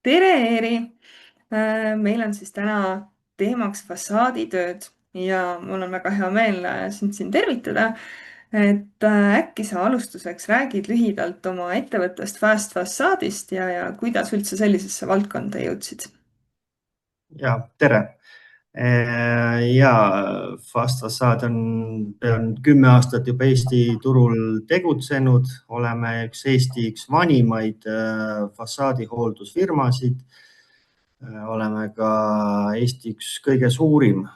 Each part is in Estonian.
tere, Eeri! Meil on siis täna teemaks fassaaditööd ja mul on väga hea meel sind siin tervitada. Äkki sa alustuseks räägid lühidalt oma ettevõttest Fast Fassaadist ja kuidas üldse sellisesse valdkonda jõudsid? Ja, tere. Ja Fast Facade on 10 aastat juba Eesti turul tegutsenud. Oleme Eesti üks vanimaid fassaadihooldusfirmasid. Oleme ka Eesti üks kõige suurim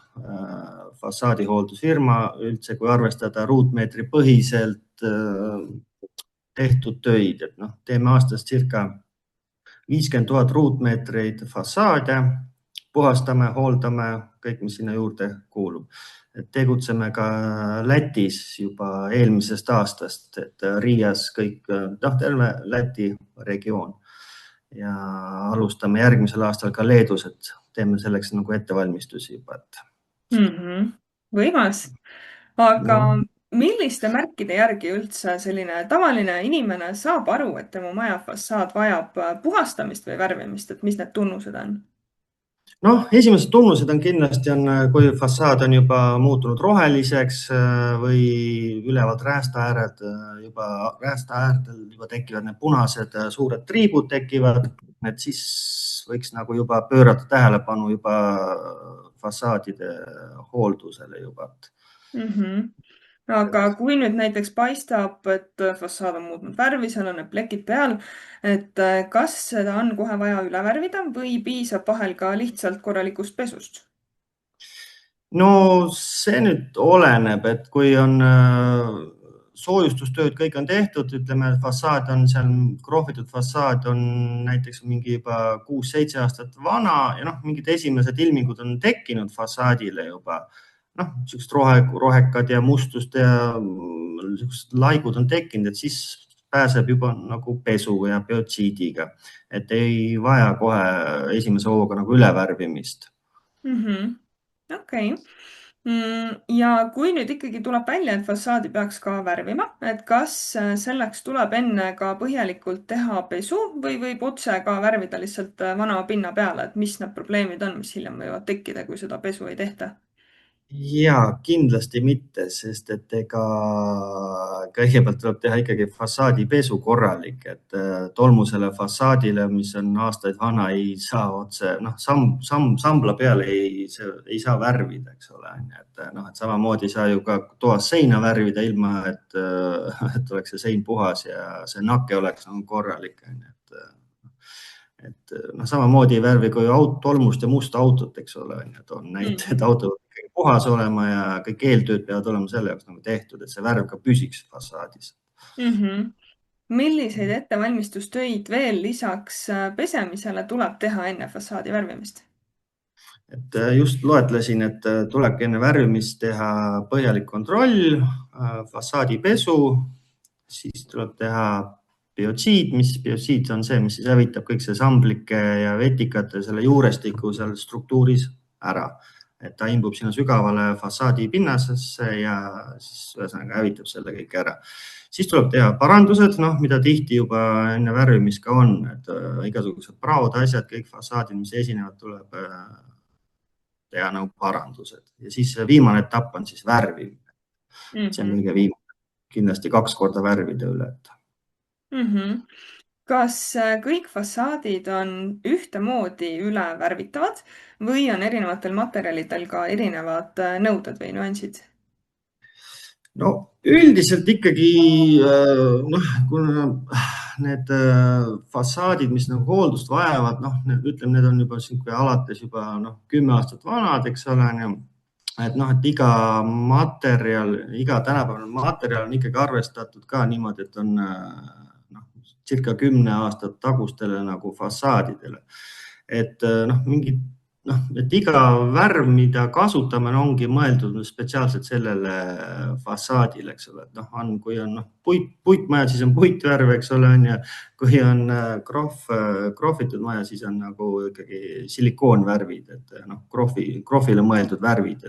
fassaadihooldusfirma üldse, kui arvestada ruutmeetri põhiselt tehtud töid. Teeme aastas circa 50 000 ruutmeetreid fassaade, puhastame, hooldame kõik, mis sinna juurde kuulub. Tegutseme ka Lätis juba eelmisest aastast, et Riias kõik, terve Läti regioon. Ja alustame järgmisel aastal ka Leedus, et teeme selleks nagu ettevalmistusi juba. Võimas. Aga No. milliste märkide järgi üldse selline tavaline inimene saab aru, et tema maja fassaad vajab puhastamist või värvimist, et mis need tunnused on? Esimesed tunnused on kindlasti, kui fassaad on juba muutunud roheliseks või ülevalt räästa äärdel juba tekivad need punased suured triibud tekivad, et siis võiks nagu juba pöörata tähelepanu juba fassaadide hooldusele juba. Aga kui nüüd näiteks paistab, et fassaad on muutnud värvi, seal on need plekid peal, et kas seda on kohe vaja üle värvida või piisab vahel ka lihtsalt korralikust pesust? No see nüüd oleneb, et kui on soojustustööd, kõik on tehtud, ütleme, fassaad on seal, krohvitud fassaad on näiteks mingi juba 6-7 aastat vana ja mingid esimesed ilmingud on tekkinud fassaadile juba. Niisugused rohekad ja mustust ja niisugused laigud on tekkinud, et siis pääseb juba nagu pesu ja biotsiidiga, et ei vaja kohe esimese hooga nagu ülevärvimist. Okei. Ja kui nüüd ikkagi tuleb välja, et fassaadi peaks ka värvima, et kas selleks tuleb enne ka põhjalikult teha pesu või võib otse ka värvida lihtsalt vana pinna peale, et mis need probleemid on, mis hiljem võivad tekkida, kui seda pesu ei tehta? Ja kindlasti mitte, sest et ega kõigepealt tuleb teha ikkagi fassaadipesu korralik, et tolmusele fassaadile, mis on aastaid vana, ei saa otse, sambla peale ei saa värvida, eks ole. Et samamoodi ei saa ju ka toas seina värvida ilma, et oleks see sein puhas ja see nake oleks korralik. Et samamoodi ei värvi kui tolmust ja musta autot, eks ole. Et on näite, et auto puhas olema ja kõik eeltööd peavad olema selle jaoks nagu tehtud, et see värv ka püsiks fassaadis. Milliseid ettevalmistustöid veel lisaks pesemisele tuleb teha enne fassaadi värvimist? Et just loetlesin, et tulebki enne värvimist teha põhjalik kontroll, fassaadipesu, siis tuleb teha biotsiid, biotsiid on see, mis siis hävitab kõik see samblike ja vetikate selle juurestiku seal struktuuris ära. Et ta imbub sinna sügavale fassaadi pinnasesse ja siis ühesõnaga hävitab selle kõik ära. Siis tuleb teha parandused, mida tihti juba enne värvimist ka on, et igasugused praod, asjad, kõik fassaadid, mis esinevad, tuleb teha nagu parandused. Ja siis viimane etapp on siis värvimine. See on kõige viimane. Kindlasti 2 korda värvida üle. Kas kõik fassaadid on ühtemoodi üle värvitavad või on erinevatel materjalidel ka erinevad nõuded või nüansid? Üldiselt ikkagi, kuna need fassaadid, mis nagu hooldust vajavad, ütleme, need on juba alates juba 10 aastat vanad, eks ole. Et iga tänapäevane materjal on ikkagi arvestatud ka niimoodi, et on circa 10 aastat tagustele nagu fassaadidele. Et iga värv, mida kasutame, ongi mõeldud spetsiaalselt sellele fassaadile, eks ole. Kui on puitmaja, siis on puitvärv, eks ole. Kui on krohvitud maja, siis on nagu ikkagi silikoonvärvid, et krohvile mõeldud värvid.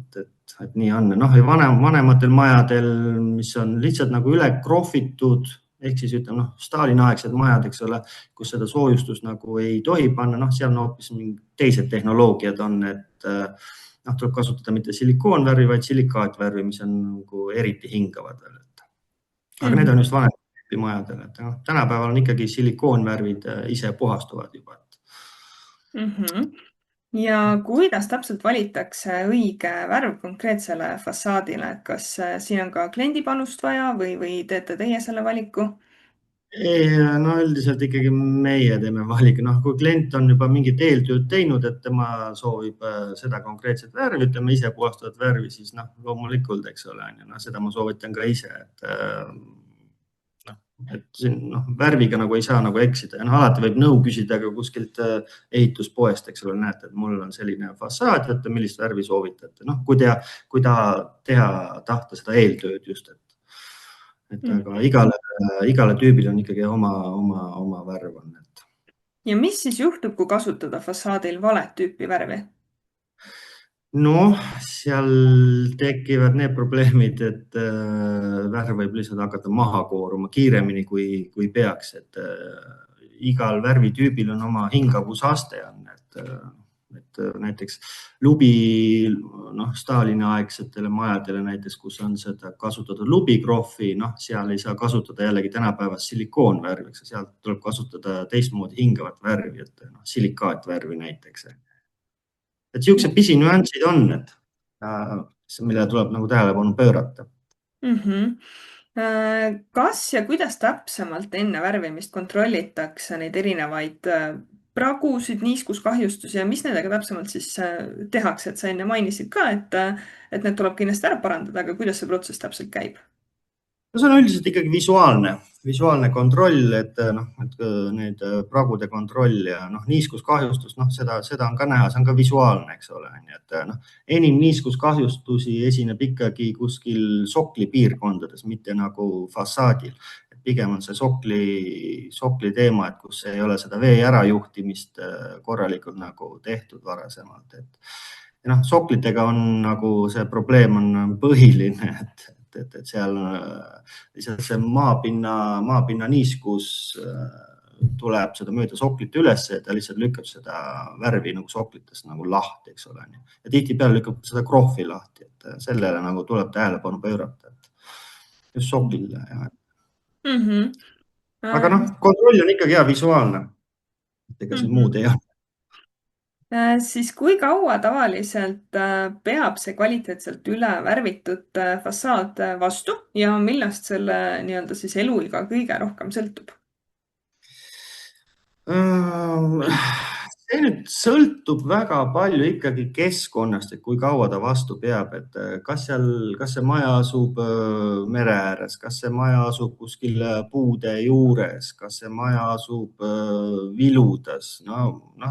Et nii on. Ja vanematel majadel, mis on lihtsalt nagu üle krohvitud, ehk siis ütleme, Stalini-aegsed majad, eks ole, kus seda soojustust nagu ei tohi panna, seal on hoopis mingid teised tehnoloogiad on, et tuleb kasutada mitte silikoonvärvi, vaid silikaatvärvi, mis on nagu eriti hingavad veel. Aga need on just vanemad majadel, et tänapäeval on ikkagi silikoonvärvid ise puhastuvad juba. Ja kuidas täpselt valitakse õige värv konkreetsele fassaadile, et kas siin on ka kliendi panust vaja või teete teie selle valiku? No üldiselt ikkagi meie teeme valiku, kui klient on juba mingit eeltööd teinud, et tema soovib seda konkreetset värvi, ütleme ise puhastavat värvi, siis loomulikult, eks ole, seda ma soovitan ka ise, et siin värviga nagu ei saa nagu eksida ja alati võib nõu küsida ka kuskilt ehituspoest, eks ole, näete, et mul on selline fassaad, et millist värvi soovitate. Kui tahta seda eeltööd just, aga igale tüübil on ikkagi oma värv on. Ja mis siis juhtub, kui kasutada fassaadil valet tüüpi värvi? Seal tekivad need probleemid, et värv võib lihtsalt hakata maha kooruma kiiremini, kui peaks, et igal värvitüübil on oma hingavusaste on, et näiteks lubi, Stalini-aegsetele majadele näiteks, kus on seda kasutatud lubikrohvi, seal ei saa kasutada jällegi tänapäevast silikoonvärvi, sealt tuleb kasutada teistmoodi hingavat värvi, et silikaatvärvi näiteks. Et siuksed pisinüansid on, millele tuleb nagu tähelepanu pöörata. Kas ja kuidas täpsemalt enne värvimist kontrollitakse neid erinevaid pragusid, niiskuskahjustusi ja mis nendega täpsemalt siis tehakse, et sa enne mainisid ka, et need tuleb kindlasti ära parandada, aga kuidas see protsess täpselt käib? See on üldiselt ikkagi visuaalne kontroll, et need pragude kontroll ja niiskuskahjustus, seda on ka näha, see on ka visuaalne, eks ole. Et enim niiskuskahjustusi esineb ikkagi kuskil sokli piirkondades, mitte nagu fassaadil. Pigem on see sokli teema, et kus ei ole seda vee ärajuhtimist korralikult nagu tehtud varasemalt. Soklitega on nagu see probleem on põhiline, et seal lihtsalt see maapinna niiskus tuleb seda mööda soklit üles ja ta lihtsalt lükkab seda värvi nagu soklitest nagu lahti, eks ole. Ja tihtipeale lükkab seda krohvi lahti, et sellele nagu tuleb tähelepanu pöörata. Just soklile. Aga kontroll on ikkagi hea visuaalne. Ega siin muud ei ole. Siis kui kaua tavaliselt peab see kvaliteetselt üle värvitud fassaad vastu ja millest selle nii-öelda siis eluiga kõige rohkem sõltub? See nüüd sõltub väga palju ikkagi keskkonnast, et kui kaua ta vastu peab, et kas see maja asub mere ääres, kas see maja asub kuskil puude juures, kas see maja asub viludes.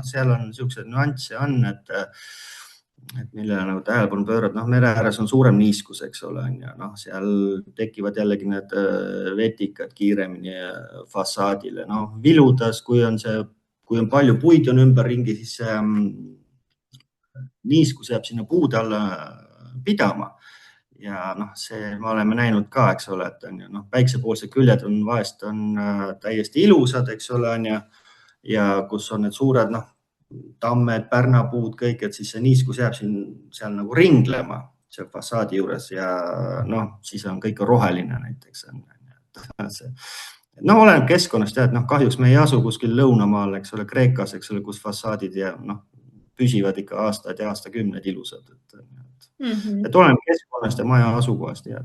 Seal on niisuguseid nüansse on, et millele nagu tähelepanu pöörata. Mere ääres on suurem niiskus, eks ole, ja seal tekivad jällegi need vetikad kiiremini fassaadile. Viludes, kui on palju puid on ümberringi, siis niiskus jääb sinna puude alla pidama. Ja see me oleme näinud ka, eks ole, et päiksepoolsed küljed on vahest täiesti ilusad, eks ole, ja kus on need suured tammed, pärnapuud, kõik, et siis see niiskus jääb seal nagu ringlema seal fassaadi juures ja siis on kõik roheline näiteks. Oleneb keskkonnast ja, et kahjuks me ei asu kuskil lõunamaal, eks ole, Kreekas, eks ole, kus fassaadid ja püsivad ikka aastaid ja aastakümneid ilusad. Et oleneb keskkonnast ja maja asukohast. Ja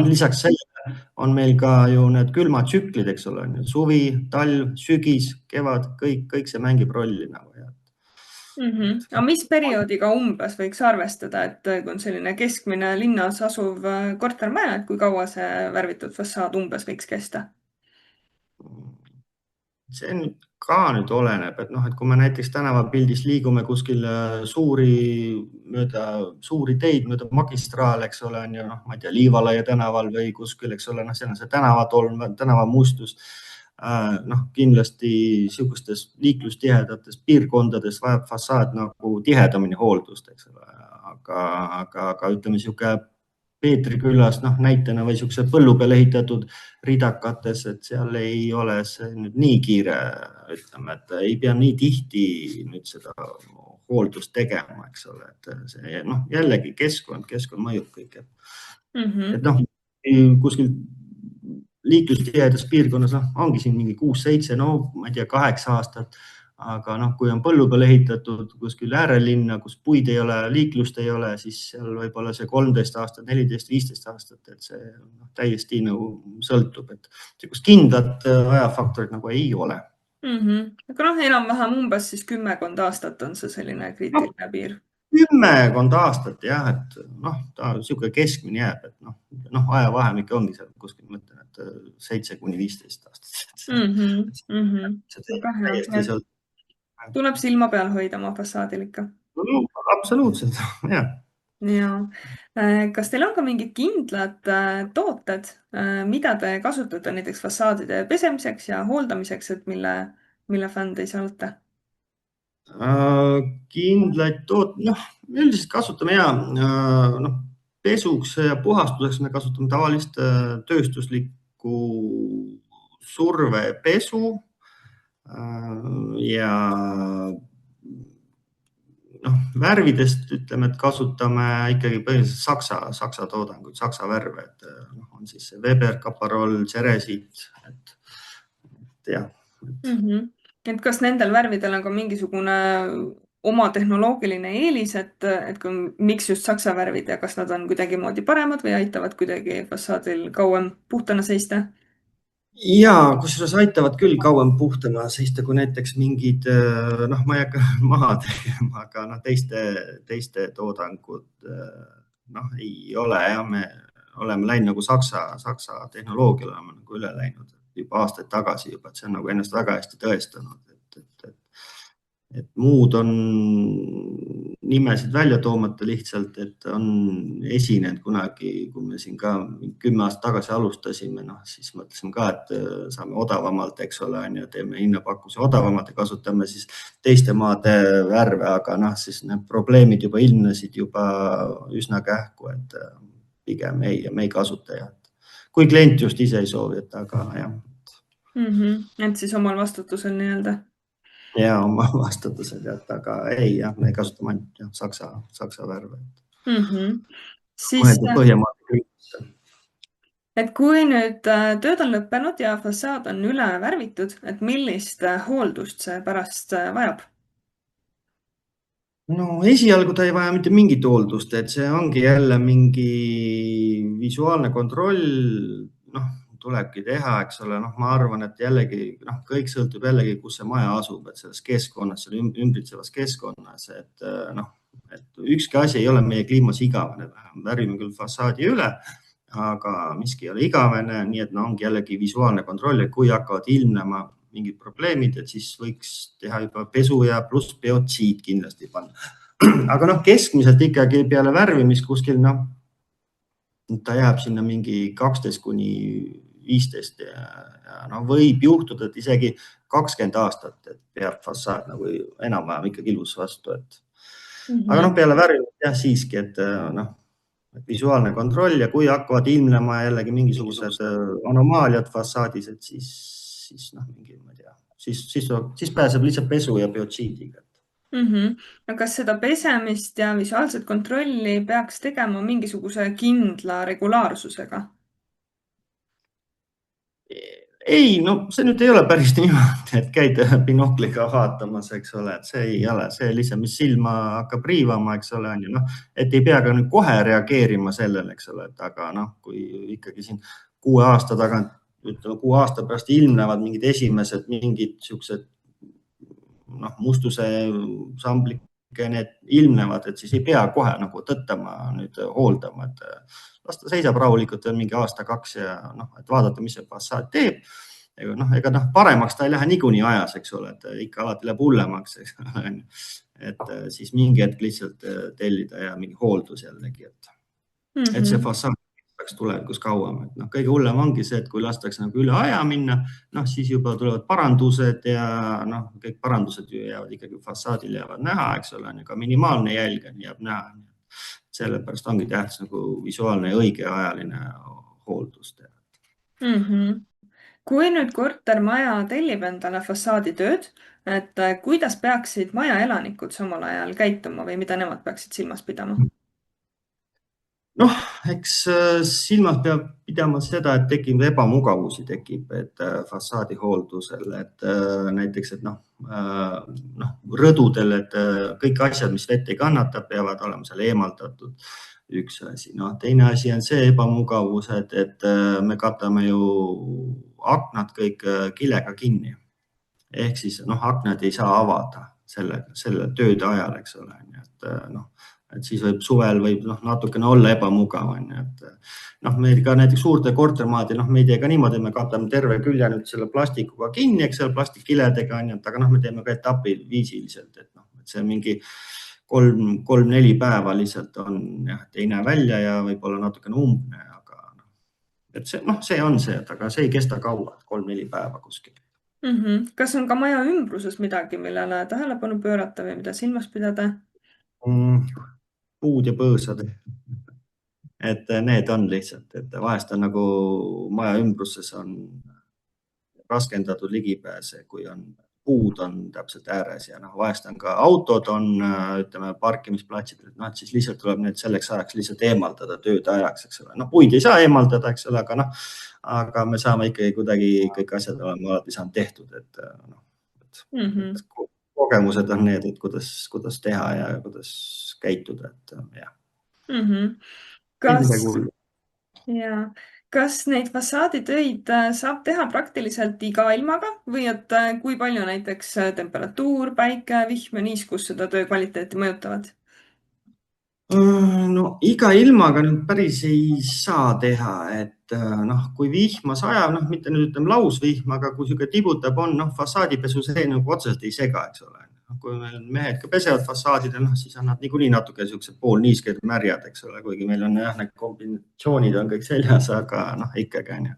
lisaks sellele on meil ka ju need külmad tsüklid, eks ole, suvi, talv, sügis, kevad, kõik see mängib rolli nagu. Aga mis perioodiga umbes võiks arvestada, et kui on selline keskmine linnas asuv kortermaja, et kui kaua see värvitud fassaad umbes võiks kesta? See nüüd ka oleneb, et kui me näiteks tänavapildis liigume kuskil mööda suuri teid, mööda magistraale, eks ole, ma ei tea, Liivalaia tänaval või kuskil, eks ole, see on see tänavatolm, tänavamustus. Kindlasti niisugustes liiklustihedates piirkondades vajab fassaad nagu tihedamini hooldust, eks ole. Aga ütleme, niisugune Peetri külas, noh näitena või siukse põllu peal ehitatud ridakates, et seal ei ole see nüüd nii kiire, ütleme, et ei pea nii tihti nüüd seda hooldust tegema, eks ole, et see noh, jällegi keskkond mõjub kõik, et noh, kuskil liiklustihedas piirkonnas ongi siin mingi 6-7, no ma ei tea, 8 aastat. Aga noh, kui on põllu peal ehitatud kuskil äärelinna, kus puid ei ole, liiklust ei ole, siis seal võib olla see 13 aastat, 14-15 aastat, et see täiesti nagu sõltub, et sellist kindlat ajafaktorit nagu ei ole. Aga noh, enam-vähem umbes siis 10 aastat on see selline kriitiline piir. 10 aastat jah, et noh, ta sihuke keskmine jääb, et noh, ajavahemik ongi seal kuskil, ma ütlen, et 7-15 aastat. Väga hea. Täiesti sõltub. Tuleb silma peal hoida oma fassaadil ikka. Absoluutselt, jah. Ja. Kas teil on ka mingid kindlad tooted, mida te kasutate näiteks fassaadide pesemiseks ja hooldamiseks, et mille fänn te ise olete? Kindlaid noh, üldiselt kasutame ja noh, pesuks ja puhastuseks me kasutame tavalist tööstuslikku survepesu ja noh, värvidest ütleme, et kasutame ikkagi põhiliselt saksa toodanguid, saksa värve, et on siis Weber, Caparol, Ceresit, et jah. Et kas nendel värvidel on ka mingisugune oma tehnoloogiline eelis, et miks just saksa värvid ja kas nad on kuidagimoodi paremad või aitavad kuidagi fassaadil kauem puhtana seista? Ja kusjuures aitavad küll kauem puhtana seista kui näiteks mingid, noh, ma ei hakka maha tegema, aga noh, teiste toodangud noh, ei ole ja me oleme läinud nagu saksa tehnoloogiale oleme nagu üle läinud juba aastaid tagasi juba, et see on nagu ennast väga hästi tõestanud, et muud on nimesid välja toomata lihtsalt, et on esinenud kunagi, kui me siin ka 10 aastat tagasi alustasime, noh siis mõtlesime ka, et saame odavamalt, eks ole, teeme hinnapakkuse odavamalt ja kasutame siis teiste maade värve, aga noh, siis need probleemid juba ilmnesid juba üsna kähku, et pigem me ei kasuta jah. Kui klient just ise ei soovi, et aga jah. Et siis omal vastutusel nii-öelda. Ja oma vastutused, aga ei jah, me kasutame ainult jah, saksa värve. Siis, et kui nüüd tööd on lõppenud ja fassaad on üle värvitud, et millist hooldust see pärast vajab? No esialgu ta ei vaja mitte mingit hooldust, et see ongi jälle mingi visuaalne kontroll, noh, tulebki teha, eks ole, noh, ma arvan, et jällegi, noh, kõik sõltub jällegi, kus see maja asub, et selles keskkonnas, selle ümbritsevas keskkonnas, et noh, et ükski asi ei ole meie kliimas igavene, värvime küll fassaadi üle, aga miski ei ole igavene, nii et no ongi jällegi visuaalne kontroll, et kui hakkavad ilmnema mingid probleemid, et siis võiks teha juba pesu ja pluss biotsiid kindlasti panna. Aga noh, keskmiselt ikkagi peale värvimist kuskil, noh, ta jääb sinna mingi 12-15 ja no võib juhtuda, et isegi 20 aastat, et peab fassaad nagu enam-vähem ikkagi ilus vastu, et aga noh, peale värvimist jah, siiski, et noh, visuaalne kontroll ja kui hakkavad ilmnema jällegi mingisugused anomaaliad fassaadis, et siis noh, mingi, ma ei tea, siis pääseb lihtsalt pesu ja biotsiidiga. Kas seda pesemist ja visuaalset kontrolli peaks tegema mingisuguse kindla regulaarsusega? Ei, no see nüüd ei ole päris niimoodi, et käid binokliga vaatamas, eks ole, et see ei ole see lihtsalt, mis silma hakkab riivama, eks ole, on ju, noh, et ei pea ka nüüd kohe reageerima sellele, eks ole, et aga noh, kui ikkagi siin 6 aasta tagant, ütleme 6 aasta pärast ilmnevad mingid esimesed mingid siuksed noh, mustuse samblik need ilmnevad, et siis ei pea kohe nagu tõttama nüüd hooldama, et las ta seisab rahulikult mingi aasta-2 ja noh, et vaadata, mis see fassaad teeb. Ega noh, paremaks ta ei lähe niikuinii ajas, eks ole, et ikka alati läheb hullemaks, et siis mingi hetk lihtsalt tellida ja mingi hooldus jällegi, et see fassaad tulevikus kauem, et noh, kõige hullem ongi see, et kui lastakse nagu üle aja minna, noh, siis juba tulevad parandused ja noh, kõik parandused ju jäävad ikkagi fassaadil jäävad näha, eks ole, ka minimaalne jälg jääb näha. sellepärast ongi tähtis nagu visuaalne ja õigeajaline hooldus teha. mm. -hmm. Kui nüüd kortermaja tellib endale fassaaditööd, et kuidas peaksid maja elanikud samal ajal käituma või mida nemad peaksid silmas pidama? Noh, eks silmas peab pidama seda, et tekib ebamugavusi, tekib, et fassaadi hooldusel, et näiteks, et rõdudel, et kõik asjad, mis vett ei kannata, peavad olema seal eemaldatud. Üks asi, teine asi on see ebamugavus, et me katame ju aknad kõik kilega kinni. Ehk siis aknad ei saa avada selle tööde ajal, eks ole. Et siis võib suvel natukene olla ebamugav, et meil ka näiteks suurte kortermaade, me ei tee ka niimoodi, me katame terve külje nüüd selle plastikuga kinni, eks ole, plastikkiledega, aga me teeme ka etapiviisiliselt, et see mingi 3-4 päeva lihtsalt on, et ei näe välja ja võib-olla natukene umbne, aga et see on see, et aga see ei kesta kaua, 3-4 päeva kuskil. Kas on ka maja ümbruses midagi, millele tähelepanu pöörata või mida silmas pidada? Puud ja põõsad. Et need on lihtsalt, et vahest on nagu maja ümbruses on raskendatud ligipääs, kui on puud on täpselt ääres ja vahest on ka autod on, ütleme, parkimisplatsidel, et siis lihtsalt tuleb need selleks ajaks lihtsalt eemaldada tööde ajaks, eks ole. Puid ei saa eemaldada, eks ole, aga me saame ikkagi kuidagi kõik asjad olema alati saanud tehtud, et kogemused on need, et kuidas teha ja kuidas käituda, et jah. Kas, ja, kas neid fassaaditöid saab teha praktiliselt iga ilmaga või et kui palju näiteks temperatuur, päike, vihm ja niiskus seda töö kvaliteeti mõjutavad? No iga ilmaga nüüd päris ei saa teha, et kui vihma sajab, mitte nüüd ütleme lausvihm, aga kui sihuke tibutab on, fassaadipesu see nagu otseselt ei sega, eks ole. Kui meil mehed ka pesevad fassaadidel, siis on nad niikuinii natuke siuksed poolniisked märjad, eks ole, kuigi meil on jah, need kombinatsioonid on kõik seljas, aga ikkagi on ju.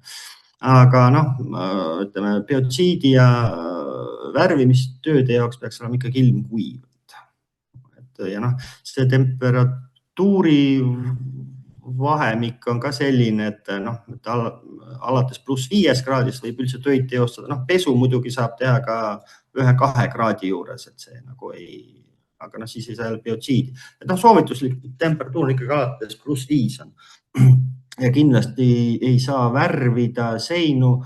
Aga ütleme biotsiidi ja värvimistööde jaoks peaks olema ikkagi ilm kuiv. Ja see temperatuuri vahemik on ka selline, et alates +5 kraadist võib üldse töid teostada. Pesu muidugi saab teha ka 1-2 kraadi juures, et see nagu ei, aga siis ei saa biotsiidi. Soovituslik temperatuur on ikkagi alates +5 on. Ja kindlasti ei saa värvida seinu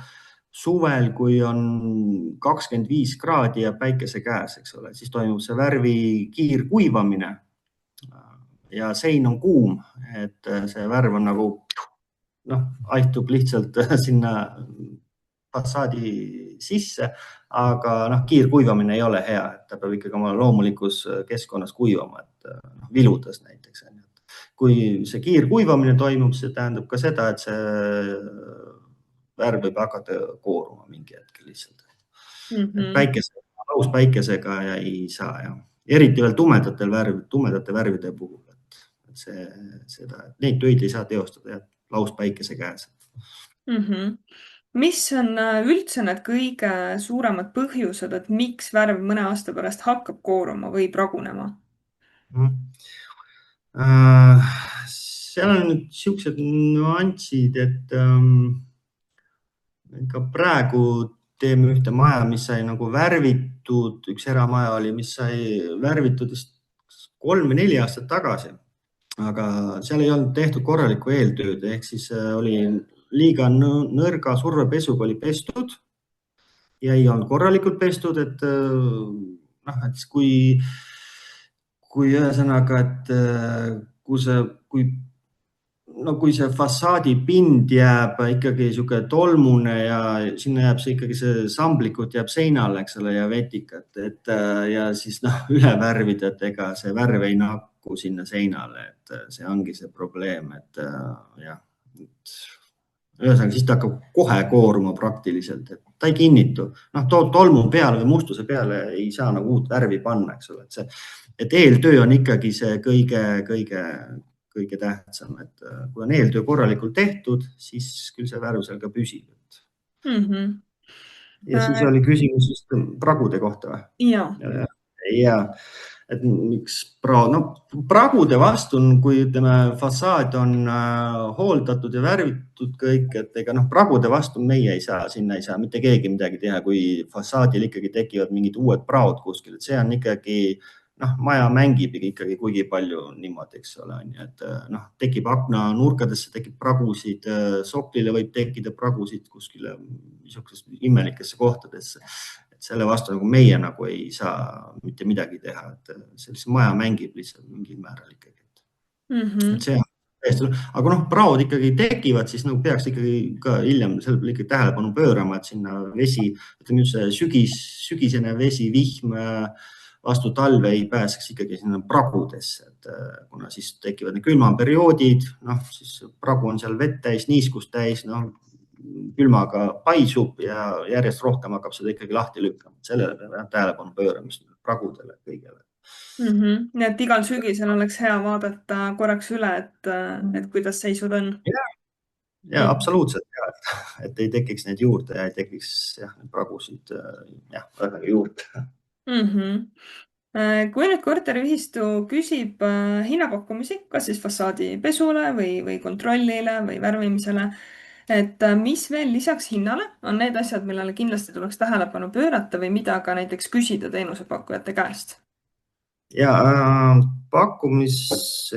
suvel, kui on 25 kraadi ja päikese käes, eks ole, siis toimub see värvi kiirkuivamine ja sein on kuum, et see värv on nagu aihtub lihtsalt sinna fassaadi sisse, aga kiirkuivamine ei ole hea, et ta peab ikkagi oma loomulikus keskkonnas kuivama, et viludes näiteks. Kui see kiirkuivamine toimub, see tähendab ka seda, et see värv võib hakata kooruma mingi hetkel lihtsalt. Lauspäikesega ja ei saa ja eriti veel tumedate värvide puhul, et neid töid ei saa teostada lauspäikese käes. Mis on üldse need kõige suuremad põhjused, et miks värv mõne aasta pärast hakkab kooruma või pragunema? Seal on nüüd siuksed nüansid, et ka praegu teeme ühte maja, mis sai nagu värvitud, üks eramaja oli, mis sai värvitud vist 3 või 4 aastat tagasi, aga seal ei olnud tehtud korralikku eeltööd, ehk siis oli liiga nõrga survepesuga oli pestud ja ei olnud korralikult pestud, et kui ühesõnaga, et kui see fassaadi pind jääb ikkagi sihuke tolmune ja sinna jääb see ikkagi see samblikult jääb seinale, eks ole, ja vetikat, et ja siis üle värvida, et ega see värv ei nakku sinna seinale, et see ongi see probleem, et jah. Ühesõnaga, siis ta hakkab kohe kooruma praktiliselt, et ta ei kinnitu. Tolmu peale või mustuse peale ei saa nagu uut värvi panna, eks ole, et eeltöö on ikkagi see kõige tähtsam, et kui on eeltöö korralikult tehtud, siis küll see värv seal ka püsib. Ja siis oli küsimus just pragude kohta või? Ja. et miks pragude vastu on, kui ütleme, fassaad on hooldatud ja värvitud kõik, et ega noh, pragude vastu meie ei saa, sinna ei saa mitte keegi midagi teha, kui fassaadil ikkagi tekivad mingid uued praod kuskil, et see on ikkagi noh, maja mängib ikkagi kuigi palju niimoodi, eks ole, on ju, et noh, tekib aknanurkadesse tekib pragusid, soklile võib tekkida pragusid kuskile niisugusesse imelikesse kohtadesse. Selle vastu nagu meie nagu ei saa mitte midagi teha, et sellise maja mängib lihtsalt mingil määral ikkagi. Et see on täiesti, aga noh, praod ikkagi tekivad, siis nagu peaks ikkagi ka hiljem selle peale ikkagi tähelepanu pöörama, et sinna vesi, ütleme just see sügisene vesi, vihm vastu talve ei pääseks ikkagi sinna pragudesse, et kuna siis tekivad need külmaperioodid, noh siis pragu on seal vett täis, niiskust täis, noh külmaga paisub ja järjest rohkem hakkab seda ikkagi lahti lükkama. Sellele peab tähelepanu pööramist pragudele kõigele. Nii et igal sügisel oleks hea vaadata korraks üle, et kuidas seisud on. Ja absoluutselt, et ei tekiks neid juurde ja ei tekiks pragusid väga juurde. Kui nüüd korteriühistu küsib hinnapakkumisi, kas siis fassaadi pesule või kontrollile või värvimisele, et mis veel lisaks hinnale on need asjad, millele kindlasti tuleks tähelepanu pöörata või mida ka näiteks küsida teenusepakkujate käest? Ja pakkumises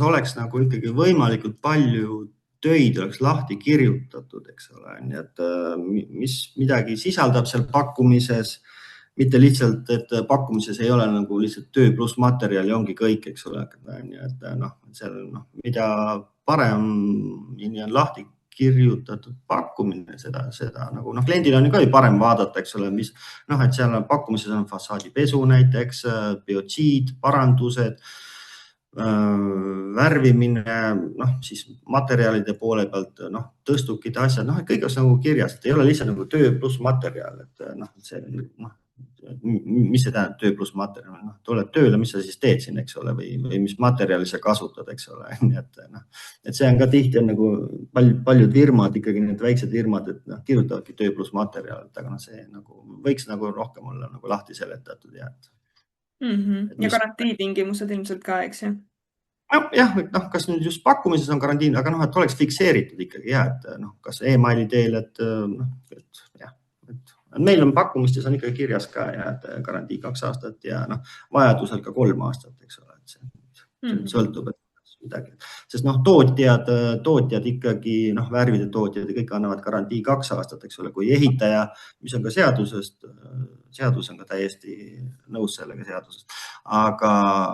oleks nagu ikkagi võimalikult palju töid oleks lahti kirjutatud, eks ole, nii et mis midagi sisaldab seal pakkumises, mitte lihtsalt, et pakkumises ei ole nagu lihtsalt töö pluss materjal ja ongi kõik, eks ole, et noh, seal mida paremini on lahti kirjutatud pakkumine, seda nagu noh, kliendil on ka ju parem vaadata, eks ole, mis noh, et seal on pakkumises on fassaadipesu näiteks, biotsiid, parandused, värvimine, noh siis materjalide poole pealt, noh tõstukid, asjad, noh, et kõik on nagu kirjas, et ei ole lihtsalt nagu töö pluss materjal, et noh, see noh, mis see tähendab töö pluss materjal, noh, tuleb tööle, mis sa siis teed siin, eks ole, või mis materjali sa kasutad, eks ole, nii et noh, et see on ka tihti on nagu paljud firmad ikkagi need väiksed firmad, et noh, kirjutavadki töö pluss materjal, aga noh, see nagu võiks nagu rohkem olla nagu lahti seletatud ja Ja garantiitingimused ilmselt ka, eks ju? Jah, et noh, kas nüüd just pakkumises on karantiin, aga noh, et oleks fikseeritud ikkagi ja, et noh, kas emaili teel, et noh, et jah, et meil on pakkumistes on ikkagi kirjas ka ja et garantii 2 aastat ja noh, vajadusel ka 3 aastat, eks ole, et see sõltub, et midagi, sest noh, tootjad ikkagi noh, värvide tootjad ja kõik annavad garantii 2 aastat, eks ole, kui ehitaja, mis on ka seadus on ka täiesti nõus sellega seadusest, aga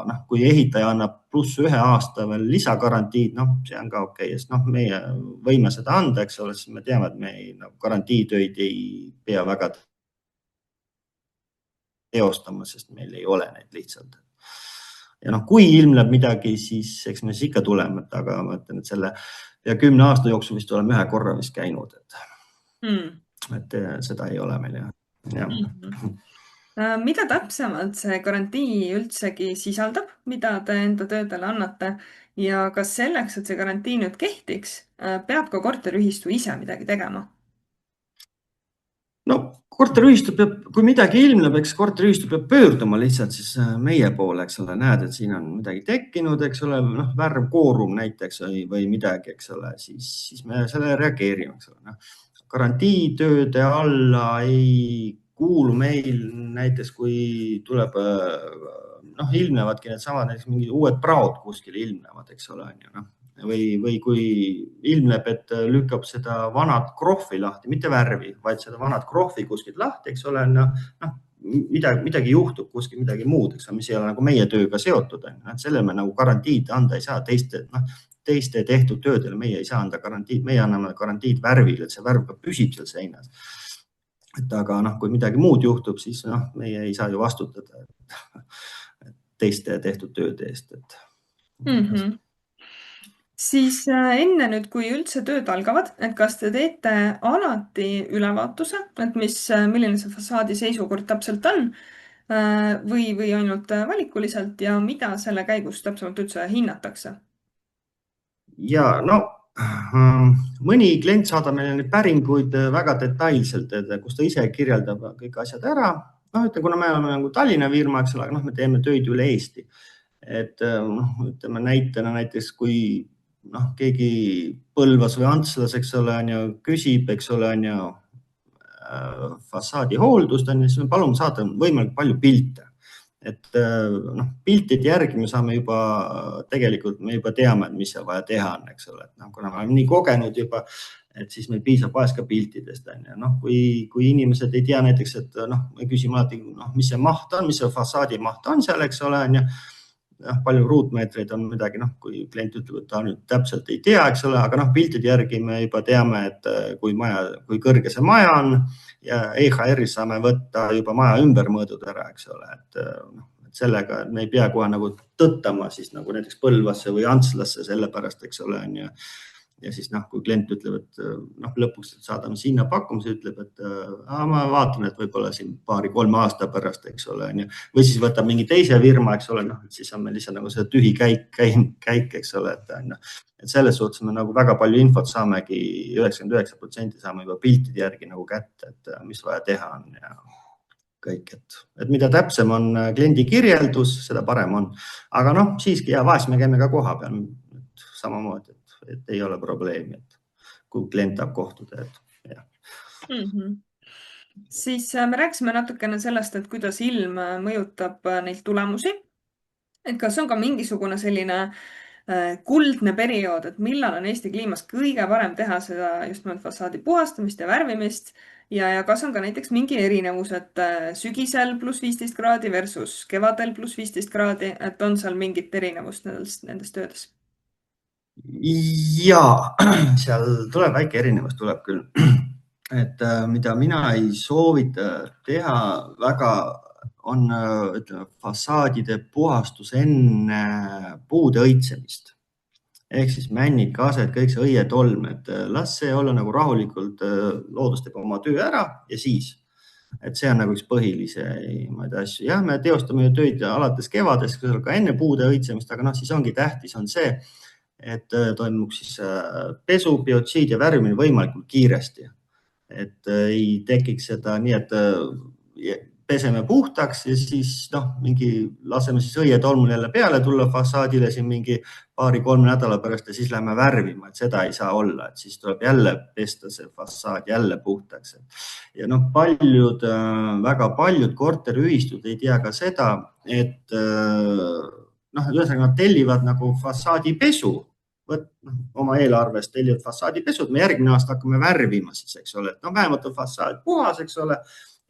noh, kui ehitaja annab pluss 1 aasta veel lisagarantiid, noh, see on ka okei, sest noh, meie võime seda anda, eks ole, siis me teame, et me garantiitöid ei pea väga teostama, sest meil ei ole neid lihtsalt. Ja noh, kui ilmneb midagi, siis eks me siis ikka tuleme, aga ma ütlen, et selle ja 10 aasta jooksul vist oleme 1 korra vist käinud, et seda ei ole meil jah. Mida täpsemalt see garantii üldsegi sisaldab, mida te enda töödele annate ja kas selleks, et see garantii nüüd kehtiks, peab ka korteriühistu ise midagi tegema? No korteriühistu peab, kui midagi ilmneb, eks korteriühistu peab pöörduma lihtsalt siis meie poole, eks ole, näed, et siin on midagi tekkinud, eks ole, noh, värv koorum näiteks või midagi, eks ole, siis me sellele reageerime, eks ole. Garantiitööde alla ei kuulu meil näiteks, kui tuleb, noh, ilmnevadki need samad, näiteks mingid uued praod kuskil ilmnevad, eks ole, noh. Või kui ilmneb, et lükkab seda vanat krohvi lahti, mitte värvi, vaid seda vanat krohvi kuskilt lahti, eks ole, noh, midagi juhtub kuskil, midagi muud, eks ole, mis ei ole nagu meie tööga seotud. Selle me nagu garantiid anda ei saa teiste tehtud töödele, meie ei saa anda garantiid, meie anname garantiid värvile, et see värv ka püsib seal seinas. Et aga noh, kui midagi muud juhtub, siis noh, meie ei saa ju vastutada teiste tehtud tööde eest. Siis enne nüüd, kui üldse tööd algavad, et kas te teete alati ülevaatuse, et milline see fassaadi seisukord täpselt on või ainult valikuliselt ja mida selle käigus täpsemalt üldse hinnatakse? Ja no mõni klient saadab meile neid päringuid väga detailselt, kus ta ise kirjeldab kõik asjad ära, noh, ütleme, kuna me oleme nagu Tallinna firma, eks ole, aga noh, me teeme töid üle Eesti. Et noh, ütleme näitena näiteks, kui noh, keegi Põlvas või Antslas, eks ole, on ju, küsib, eks ole, on ju, fassaadi hooldust, on ju, siis me palume saada võimalikult palju pilte. Et noh, piltide järgi me saame juba, tegelikult me juba teame, et mis seal vaja teha on, eks ole, et noh, kuna me oleme nii kogenud juba, et siis meil piisab vahest ka piltidest, on ju. Noh, kui inimesed ei tea näiteks, et noh, me küsime alati, noh, mis see maht on, mis see fassaadi maht on seal, eks ole, on ju. Palju ruutmeetreid on midagi, noh, kui klient ütleb, et ta nüüd täpselt ei tea, eks ole, aga noh, piltide järgi me juba teame, et kui kõrge see maja on ja EHR-is saame võtta juba maja ümbermõõdud ära, eks ole, et noh, sellega me ei pea kohe nagu tõttama siis nagu näiteks Põlvasse või Antslasse sellepärast, eks ole, on ju. Ja siis noh, kui klient ütleb, et noh, lõpuks saadame sinna pakkumise, ütleb, et ma vaatan, et võib-olla siin 2-3 aasta pärast, eks ole, on ju. Või siis võtab mingi teise firma, eks ole, noh, et siis on meil lihtsalt nagu see tühi käik, eks ole, et selles suhtes me nagu väga palju infot saamegi, 99% saame juba piltide järgi nagu kätte, et mis vaja teha on ja kõik, et mida täpsem on kliendi kirjeldus, seda parem on. Aga noh, siiski ja vahest me käime ka koha peal samamoodi, et ei ole probleemi, et kui klient tahab kohtuda, et jah. Siis me rääkisime natukene sellest, et kuidas ilm mõjutab neid tulemusi. Et kas on ka mingisugune selline kuldne periood, et millal on Eesti kliimas kõige parem teha seda just nimelt fassaadi puhastamist ja värvimist ja kas on ka näiteks mingi erinevus, et sügisel +15 kraadi versus kevadel +15 kraadi, et on seal mingit erinevust nendes töödes? Ja seal tuleb väike erinevus, tuleb küll. Et mida mina ei soovita teha väga on, ütleme, fassaadide puhastus enne puude õitsemist. Ehk siis männid, kased, kõik see õietolm, et las see olla nagu rahulikult, loodus teeb oma töö ära ja siis. Et see on nagu üks põhilisemaid asju. Jah, me teostame töid alates kevadest, ka enne puude õitsemist, aga noh, siis ongi tähtis on see, et toimuks siis pesu, biotsiid ja värvimine võimalikult kiiresti. Et ei tekiks seda nii, et peseme puhtaks ja siis noh, laseme siis õietolmul jälle peale tulla fassaadile siin mingi 2-3 nädala pärast ja siis läheme värvima, et seda ei saa olla, et siis tuleb jälle pesta see fassaad jälle puhtaks. Ja noh, väga paljud korteriühistud ei tea ka seda, et noh, ühesõnaga nad tellivad nagu fassaadipesu, oma eelarvest tellivad fassaadipesud, me järgmine aasta hakkame värvima siis, eks ole, et noh, vähemalt on fassaad puhas, eks ole,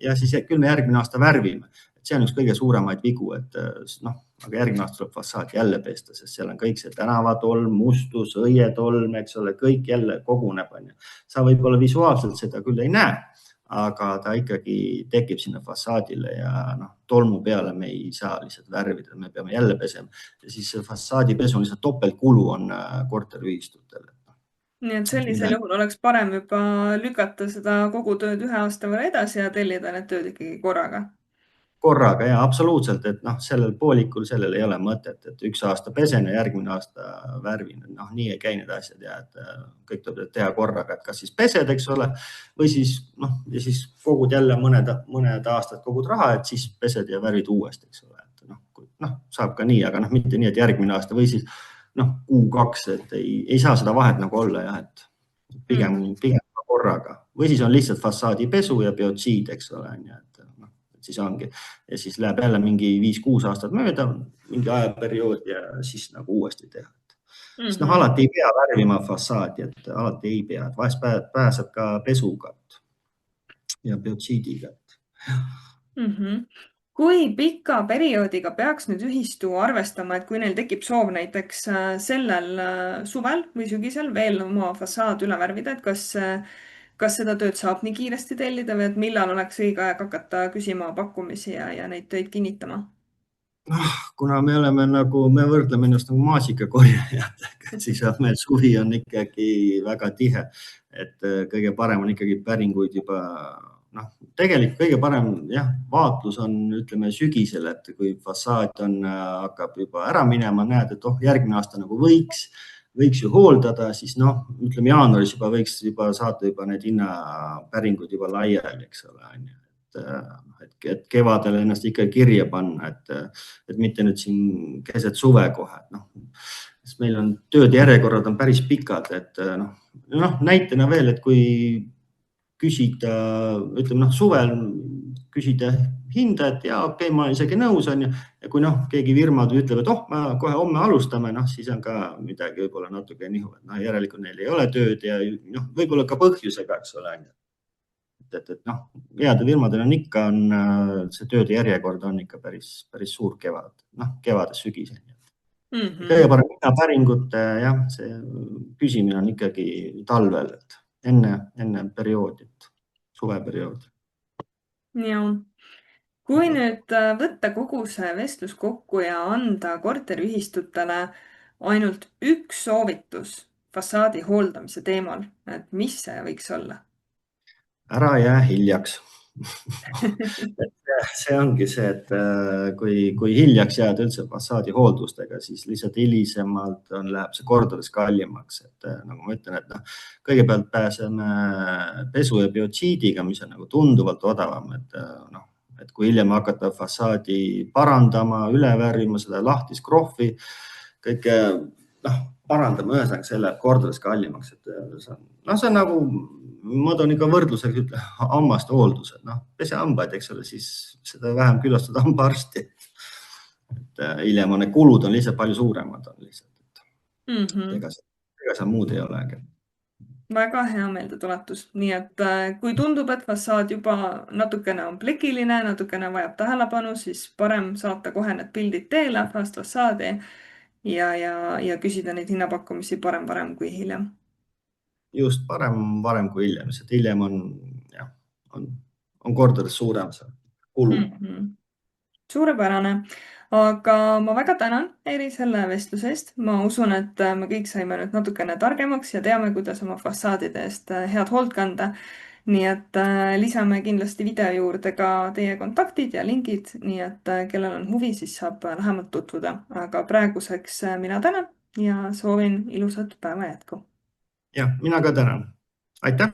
ja siis küll me järgmine aasta värvime. Et see on üks kõige suuremaid vigu, et noh, aga järgmine aasta tuleb fassaad jälle pesta, sest seal on kõik see tänavatolm, mustus, õietolm, eks ole, kõik jälle koguneb. Sa võib-olla visuaalselt seda küll ei näe, aga ta ikkagi tekib sinna fassaadile ja noh, tolmu peale me ei saa lihtsalt värvida, me peame jälle pesema. Ja siis fassaadipesu on lihtsalt topeltkulu on korteriühistutel. Nii et sellisel juhul oleks parem juba lükata seda kogu tööd 1 aasta võrra edasi ja tellida need tööd ikkagi korraga. Korraga ja absoluutselt, et noh, sellel poolikul sellel ei ole mõtet, et 1 aasta pesen ja järgmine aasta värvin. Noh, nii ei käi need asjad ja et kõik tuleb teha korraga, et kas siis pesed, eks ole, või siis noh, ja siis kogud jälle mõned aastad kogud raha, et siis pesed ja värvid uuesti, eks ole. Et noh, saab ka nii, aga noh, mitte nii, et järgmine aasta või siis noh, kuu-2, et ei saa seda vahet nagu olla jah, et pigem korraga. Või siis on lihtsalt fassaadipesu ja biotsiid, eks ole, siis ongi. Ja siis läheb jälle mingi 5-6 aastat mööda, mingi ajaperiood ja siis nagu uuesti teha. Sest noh, alati ei pea värvima fassaadi, et alati ei pea. Vahest pääseb ka pesuga ja biotsiidiga. Kui pika perioodiga peaks nüüd ühistu arvestama, et kui neil tekib soov näiteks sellel suvel või sügisel veel oma fassaad üle värvida, et kas seda tööd saab nii kiiresti tellida või et millal oleks õige aeg hakata küsima pakkumisi ja neid töid kinnitama? Kuna me oleme nagu, me võrdleme ennast nagu maasikakorjajatega, siis meil suvi on ikkagi väga tihe, et kõige parem on ikkagi päringuid juba noh, tegelikult kõige parem jah, vaatlus on, ütleme sügisel, et kui fassaad hakkab juba ära minema, näed, et järgmine aasta nagu võiks ju hooldada, siis noh, ütleme jaanuaris juba võiks juba saada juba need hinnapäringud juba laiali, eks ole. et kevadel ennast ikka kirja panna, et mitte nüüd siin keset suve kohe, et noh, sest meil on tööde järjekorrad on päris pikad, et näitena veel, et kui küsida, ütleme suvel küsida hinda, et ja okei, ma olen isegi nõus, on ju. Ja kui keegi firma ütleb, et ma kohe homme alustame, siis on ka midagi võib-olla natuke nihu, et järelikult neil ei ole tööd ja võib-olla ka põhjusega, eks ole. Et heade firmadel on ikka, see tööde järjekord on ikka päris suur kevade sügiseni. Kõige parem hinnapäringute see küsimine on ikkagi talvel, et enne perioodi, suveperioodi. Ja kui nüüd võtta kogu see vestlus kokku ja anda korteriühistutele ainult üks soovitus fassaadi hooldamise teemal, et mis see võiks olla? Ära jää hiljaks. See ongi see, et kui hiljaks jääd üldse fassaadi hooldustega, siis lihtsalt hilisemalt läheb see kordades kallimaks. Et nagu ma ütlen, et kõigepealt pääseme pesu ja biotsiidiga, mis on tunduvalt odavam. Et kui hiljem hakata fassaadi parandama, üle värvima, seda lahtis krohvi, kõike parandama, ühesõnaga see läheb kordades kallimaks. See on nagu, ma toon ikka võrdluseks hammaste hooldused, pese hambaid, eks ole, siis seda vähem külastad hambaarsti. Hiljem on need kulud on lihtsalt palju suuremad. Ega seal muud ei olegi. Väga hea meeldetuletus. Nii et kui tundub, et fassaad juba natukene on plekiline, natukene vajab tähelepanu, siis parem saata kohe need pildid teele Fast Fassaadi ja küsida neid hinnapakkumisi parem varem kui hiljem. Just, parem varem kui hiljem, sest hiljem on kordades suurem see kulu. Suurepärane. Aga ma väga tänan, Eeri, selle vestluse eest. Ma usun, et me kõik saime nüüd natukene targemaks ja teame, kuidas oma fassaadide eest head hoolt kanda. Nii et lisame kindlasti video juurde ka teie kontaktid ja lingid, nii et kellel on huvi, siis saab lähemalt tutvuda. Aga praeguseks mina tänan ja soovin ilusat päeva jätku. Ja, mina ka tänan. Aitäh!